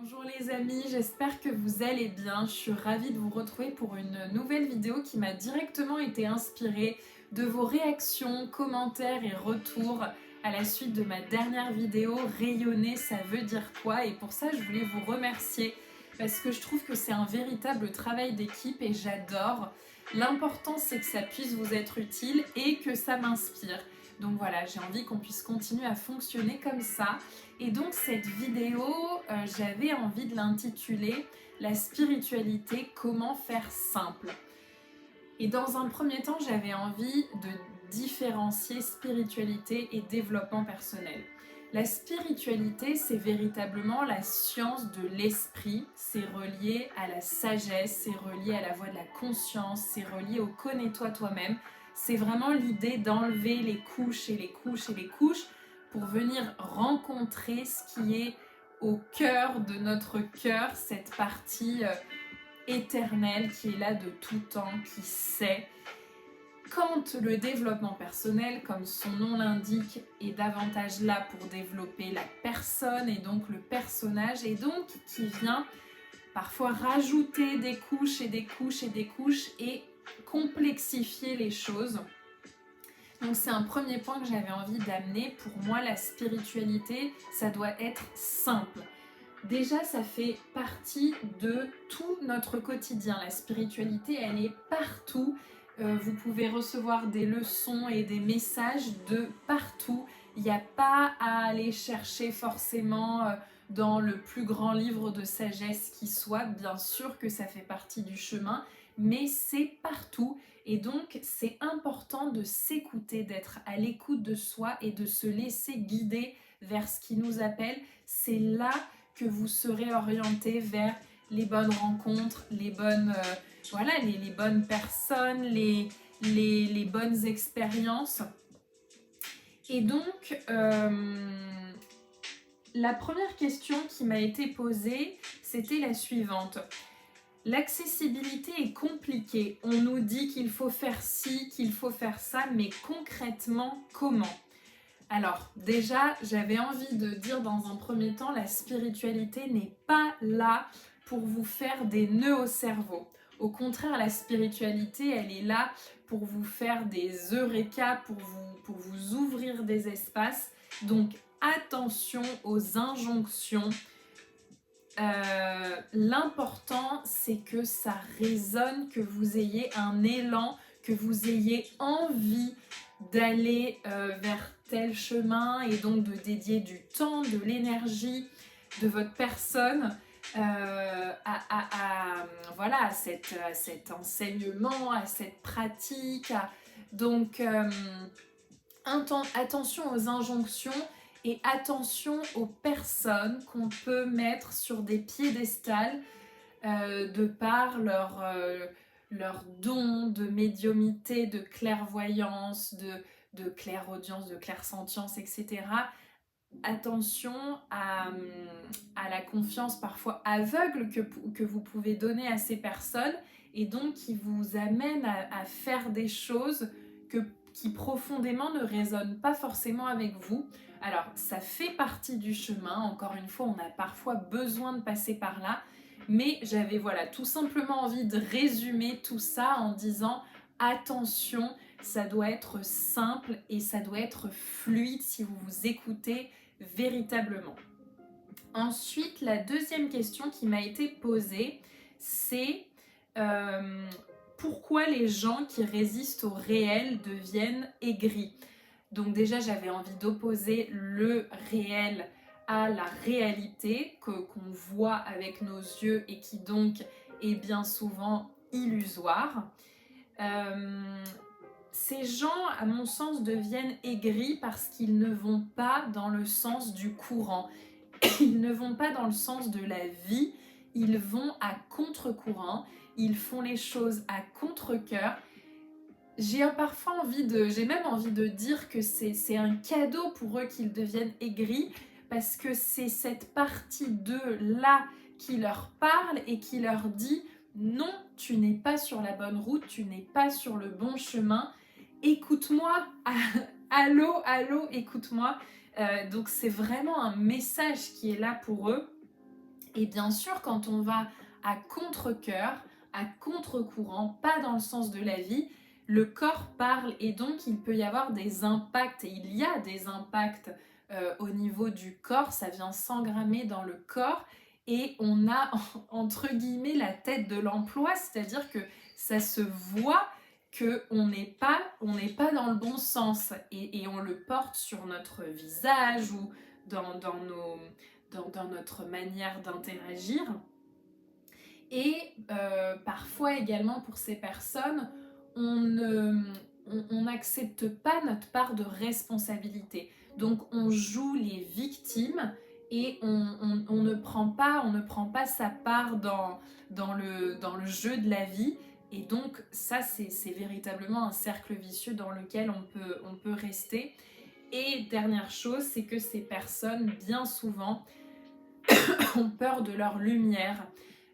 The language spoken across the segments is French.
Bonjour les amis, j'espère que vous allez bien. Je suis ravie de vous retrouver pour une nouvelle vidéo qui m'a directement été inspirée de vos réactions, commentaires et retours à la suite de ma dernière vidéo Rayonner, ça veut dire quoi? Et pour ça, je voulais vous remercier parce que je trouve que c'est un véritable travail d'équipe et j'adore. L'important, c'est que ça puisse vous être utile et que ça m'inspire. Donc voilà, j'ai envie qu'on puisse continuer à fonctionner comme ça. Et donc cette vidéo, j'avais envie de l'intituler La spiritualité, comment faire simple. Et dans un premier temps, j'avais envie de différencier spiritualité et développement personnel. La spiritualité, c'est véritablement la science de l'esprit, c'est relié à la sagesse, c'est relié à la voie de la conscience, c'est relié au connais-toi toi-même. C'est vraiment l'idée d'enlever les couches et les couches et les couches pour venir rencontrer ce qui est au cœur de notre cœur, cette partie éternelle qui est là de tout temps, qui sait. Quand le développement personnel, comme son nom l'indique, est davantage là pour développer la personne et donc le personnage, et donc qui vient parfois rajouter des couches et des couches et des couches et complexifier les choses. Donc c'est un premier point que j'avais envie d'amener. Pour moi, la spiritualité, ça doit être simple. Déjà, ça fait partie de tout notre quotidien. La spiritualité, elle est partout. Vous pouvez recevoir des leçons et des messages de partout. Il n'y a pas à aller chercher forcément dans le plus grand livre de sagesse qui soit. Bien sûr que ça fait partie du chemin, mais c'est partout. Et donc, c'est important de s'écouter, d'être à l'écoute de soi et de se laisser guider vers ce qui nous appelle. C'est là que vous serez orienté vers les bonnes rencontres, les bonnes, les bonnes personnes, les bonnes expériences. Et donc, la première question qui m'a été posée, c'était la suivante. L'accessibilité est compliquée. On nous dit qu'il faut faire ci, qu'il faut faire ça, mais concrètement, comment ? Alors, déjà, j'avais envie de dire dans un premier temps, la spiritualité n'est pas là pour vous faire des nœuds au cerveau. Au contraire, la spiritualité, elle est là pour vous faire des eureka, pour vous ouvrir des espaces. Donc, attention aux injonctions. L'important, c'est que ça résonne, que vous ayez un élan, que vous ayez envie d'aller vers tel chemin et donc de dédier du temps, de l'énergie de votre personne à cet enseignement, à cette pratique. Donc, attention aux injonctions et attention aux personnes qu'on peut mettre sur des piédestals de par leur don de médiumnité, de clairvoyance, de clairaudience, de clairsentience, etc. Attention à la confiance parfois aveugle que vous pouvez donner à ces personnes et donc qui vous amène à faire des choses qui profondément ne résonnent pas forcément avec vous. Alors, ça fait partie du chemin. Encore une fois, on a parfois besoin de passer par là. Mais j'avais tout simplement envie de résumer tout ça en disant attention, ça doit être simple et ça doit être fluide si vous vous écoutez véritablement. Ensuite, la deuxième question qui m'a été posée, c'est pourquoi les gens qui résistent au réel deviennent aigris ? Donc déjà, j'avais envie d'opposer le réel à la réalité qu'on voit avec nos yeux et qui donc est bien souvent illusoire. Ces gens, à mon sens, deviennent aigris parce qu'ils ne vont pas dans le sens du courant. Ils ne vont pas dans le sens de la vie, ils vont à contre-courant, ils font les choses à contre-cœur. J'ai même envie de dire que c'est un cadeau pour eux qu'ils deviennent aigris parce que c'est cette partie d'eux là qui leur parle et qui leur dit non, tu n'es pas sur la bonne route, tu n'es pas sur le bon chemin, écoute-moi, allô, écoute-moi. Donc c'est vraiment un message qui est là pour eux Et bien sûr, quand on va à contre-cœur, à contre-courant, pas dans le sens de la vie, le corps parle et donc il peut y avoir des impacts, et il y a des impacts au niveau du corps, ça vient s'engrammer dans le corps et on a entre guillemets la tête de l'emploi, c'est-à-dire que ça se voit qu'on n'est pas dans le bon sens et on le porte sur notre visage ou dans notre manière d'interagir. Et parfois également pour ces personnes, on n'accepte pas notre part de responsabilité. Donc on joue les victimes et on ne prend pas sa part dans le jeu de la vie. Et donc ça, c'est véritablement un cercle vicieux dans lequel on peut rester. Et dernière chose, c'est que ces personnes, bien souvent, ont peur de leur lumière.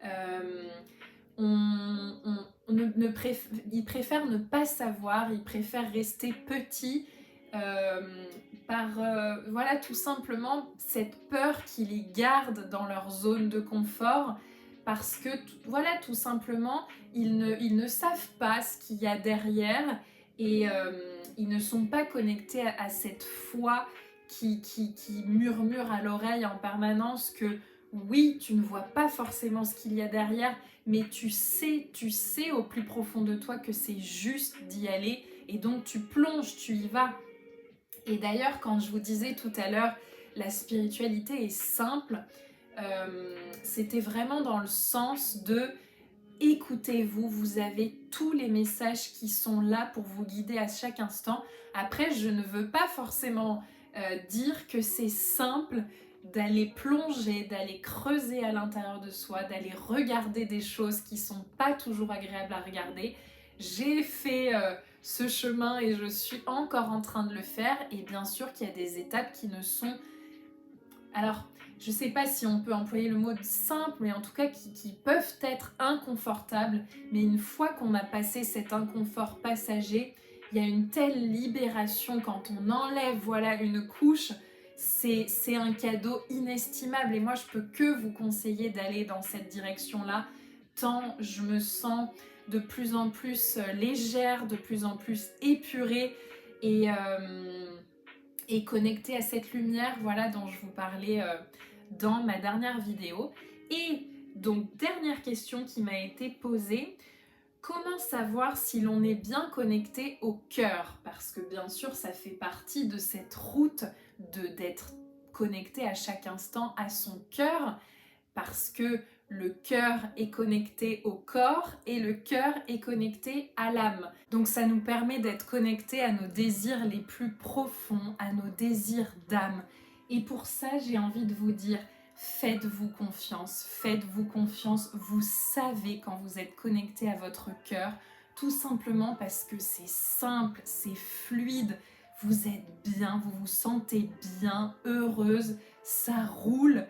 Euh, ils préfèrent ne pas savoir, ils préfèrent rester petits voilà, tout simplement cette peur qui les garde dans leur zone de confort parce que voilà, tout simplement ils ne savent pas ce qu'il y a derrière et ils ne sont pas connectés à cette foi qui murmure à l'oreille en permanence que oui, tu ne vois pas forcément ce qu'il y a derrière, mais tu sais au plus profond de toi que c'est juste d'y aller et donc tu plonges, tu y vas. Et d'ailleurs, quand je vous disais tout à l'heure, la spiritualité est simple, c'était vraiment dans le sens de écoutez-vous, vous avez tous les messages qui sont là pour vous guider à chaque instant. Après, je ne veux pas forcément dire que c'est simple d'aller plonger, d'aller creuser à l'intérieur de soi, d'aller regarder des choses qui sont pas toujours agréables à regarder. J'ai fait ce chemin et je suis encore en train de le faire et bien sûr qu'il y a des étapes qui ne sont... Alors, je sais pas si on peut employer le mot simple, mais en tout cas qui peuvent être inconfortables. Mais une fois qu'on a passé cet inconfort passager, il y a une telle libération quand on enlève voilà une couche. C'est un cadeau inestimable et moi je peux que vous conseiller d'aller dans cette direction-là, tant je me sens de plus en plus légère, de plus en plus épurée et connectée à cette lumière voilà, dont je vous parlais dans ma dernière vidéo. Et donc dernière question qui m'a été posée, comment savoir si l'on est bien connecté au cœur? Parce que bien sûr ça fait partie de cette route d'être connecté à chaque instant à son cœur, parce que le cœur est connecté au corps et le cœur est connecté à l'âme. Donc ça nous permet d'être connectés à nos désirs les plus profonds, à nos désirs d'âme. Et pour ça, j'ai envie de vous dire, faites-vous confiance, vous savez quand vous êtes connecté à votre cœur, tout simplement parce que c'est simple, c'est fluide, vous êtes bien, vous vous sentez bien, heureuse, ça roule.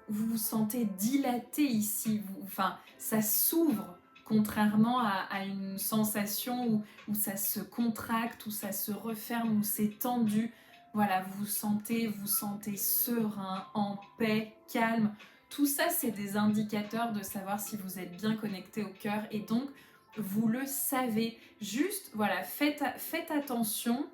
Vous sentez dilaté ici, enfin, ça s'ouvre, contrairement à une sensation où ça se contracte, où ça se referme, où c'est tendu. Voilà, vous vous sentez serein, en paix, calme. Tout ça, c'est des indicateurs de savoir si vous êtes bien connecté au cœur et donc vous le savez. Juste, voilà, faites attention.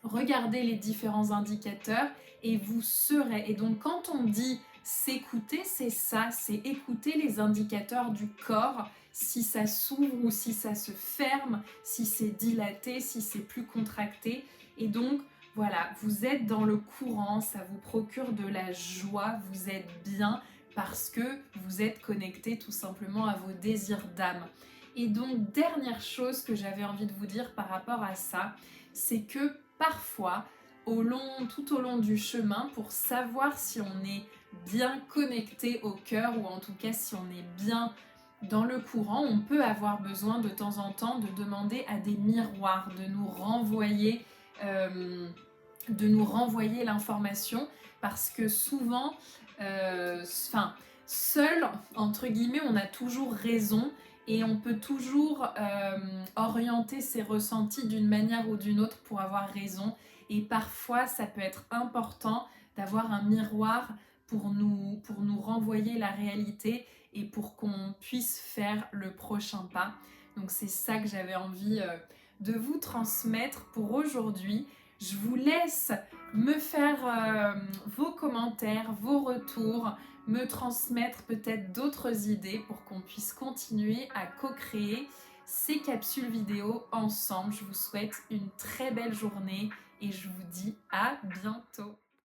Regardez les différents indicateurs et vous serez. Et donc quand on dit s'écouter, c'est ça, c'est écouter les indicateurs du corps, si ça s'ouvre ou si ça se ferme, si c'est dilaté, si c'est plus contracté. Et donc voilà, vous êtes dans le courant, ça vous procure de la joie, vous êtes bien parce que vous êtes connecté tout simplement à vos désirs d'âme. Et donc dernière chose que j'avais envie de vous dire par rapport à ça, c'est que parfois, tout au long du chemin, pour savoir si on est bien connecté au cœur ou en tout cas si on est bien dans le courant, on peut avoir besoin de temps en temps de demander à des miroirs de nous renvoyer l'information parce que souvent, seul, entre guillemets, on a toujours raison et on peut toujours orienter ses ressentis d'une manière ou d'une autre pour avoir raison. Et parfois, ça peut être important d'avoir un miroir pour nous renvoyer la réalité et pour qu'on puisse faire le prochain pas. Donc c'est ça que j'avais envie de vous transmettre pour aujourd'hui. Je vous laisse me faire vos commentaires, vos retours, me transmettre peut-être d'autres idées pour qu'on puisse continuer à co-créer ces capsules vidéo ensemble. Je vous souhaite une très belle journée et je vous dis à bientôt.